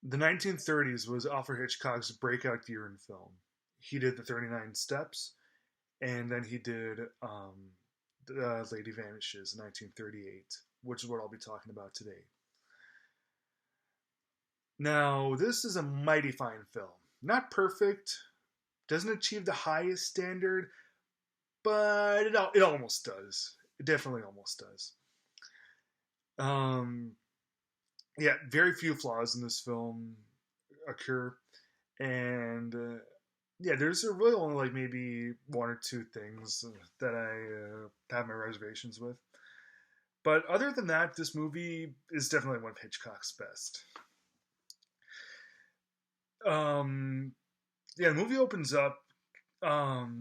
The 1930s was Alfred Hitchcock's breakout year in film. He did the 39 Steps, and then he did Lady Vanishes in 1938, which is what I'll be talking about today. Now, this is a mighty fine film. Not perfect, doesn't achieve the highest standard, but it almost does. It definitely almost does. Um, yeah, very few flaws in this film occur, and yeah, there's really only like maybe one or two things that I have my reservations with. But other than that, this movie is definitely one of Hitchcock's best. Um, yeah, the movie opens up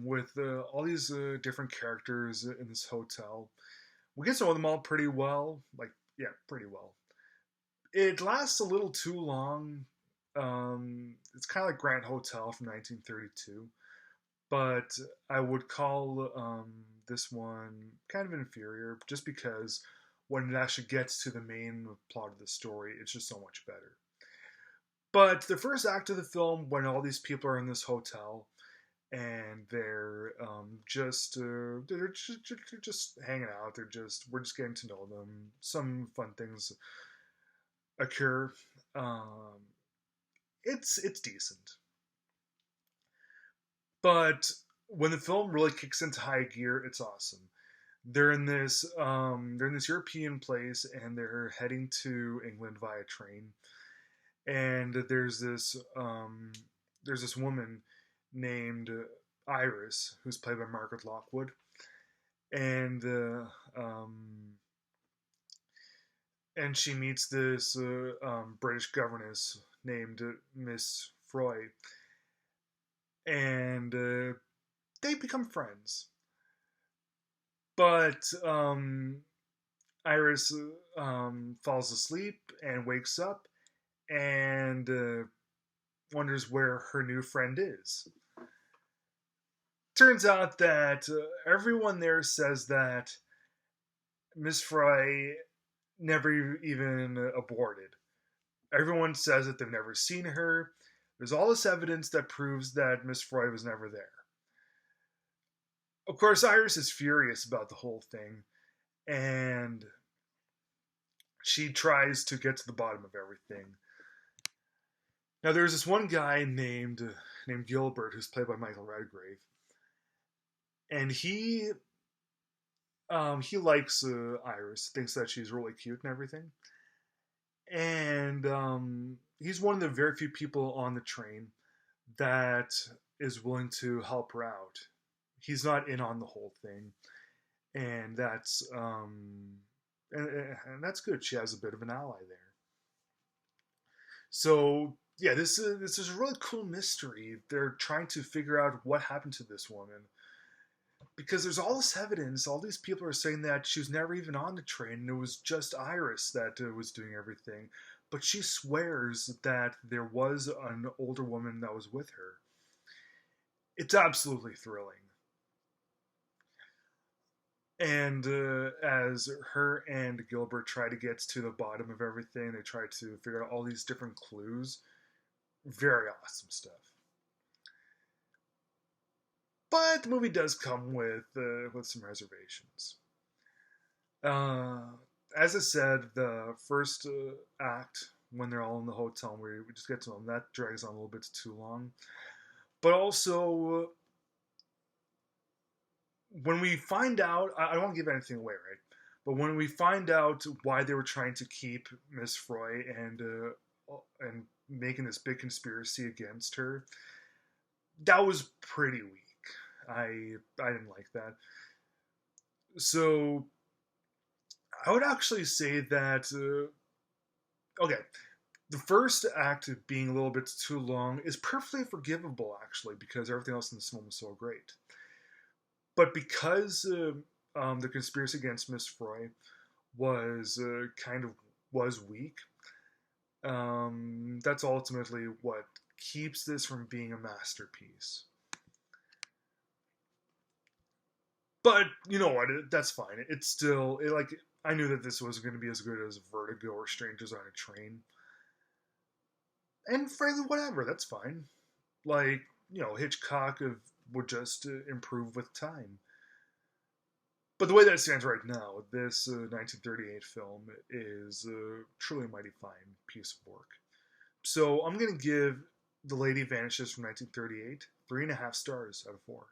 with all these different characters in this hotel. We get to know them all pretty well. Like, yeah, pretty well. It lasts a little too long. It's kind of like Grand Hotel from 1932, but I would call this one kind of inferior just because when it actually gets to the main plot of the story, it's just so much better. But the first act of the film, when all these people are in this hotel and they're just hanging out, we're just getting to know them. Some fun things occur. Um, it's decent, but when the film really kicks into high gear, it's awesome. They're in this European place and they're heading to England via train. And there's this woman named Iris who's played by Margaret Lockwood, and and she meets this British governess named Miss Froy, and they become friends. But Iris falls asleep and wakes up and wonders where her new friend is. Turns out that everyone there says that Miss Fry never even aborted. Everyone says that they've never seen her. There's all this evidence that proves that Miss Fry was never there. Of course, Iris is furious about the whole thing, and she tries to get to the bottom of everything. Now, there's this one guy named Gilbert, who's played by Michael Redgrave, and he likes Iris, thinks that she's really cute and everything, and he's one of the very few people on the train that is willing to help her out. He's not in on the whole thing, and and that's good. She has a bit of an ally there. So yeah, this is a really cool mystery. They're trying to figure out what happened to this woman because there's all this evidence. All these people are saying that she was never even on the train, and it was just Iris that was doing everything. But she swears that there was an older woman that was with her. It's absolutely thrilling. And as her and Gilbert try to get to the bottom of everything, they try to figure out all these different clues. Very awesome stuff. But the movie does come with some reservations. Uh, as I said, the first act, when they're all in the hotel, we just get to them, that drags on a little bit too long. But also, when we find out, I don't want to give anything away, right? But when we find out why they were trying to keep Miss Froy and making this big conspiracy against her, that was pretty weak. I didn't like that. So I would actually say that okay, the first act being a little bit too long is perfectly forgivable actually because everything else in this film was so great. But because the conspiracy against Miss Froy was kind of was weak, that's ultimately what keeps this from being a masterpiece. But you know what? That's fine. It's still like I knew that this wasn't going to be as good as Vertigo or Strangers on a Train. And frankly, whatever, that's fine. Like, Hitchcock would just improve with time. But the way that it stands right now, this 1938 film is a truly mighty fine piece of work. So I'm going to give The Lady Vanishes from 1938 3.5 stars out of 4.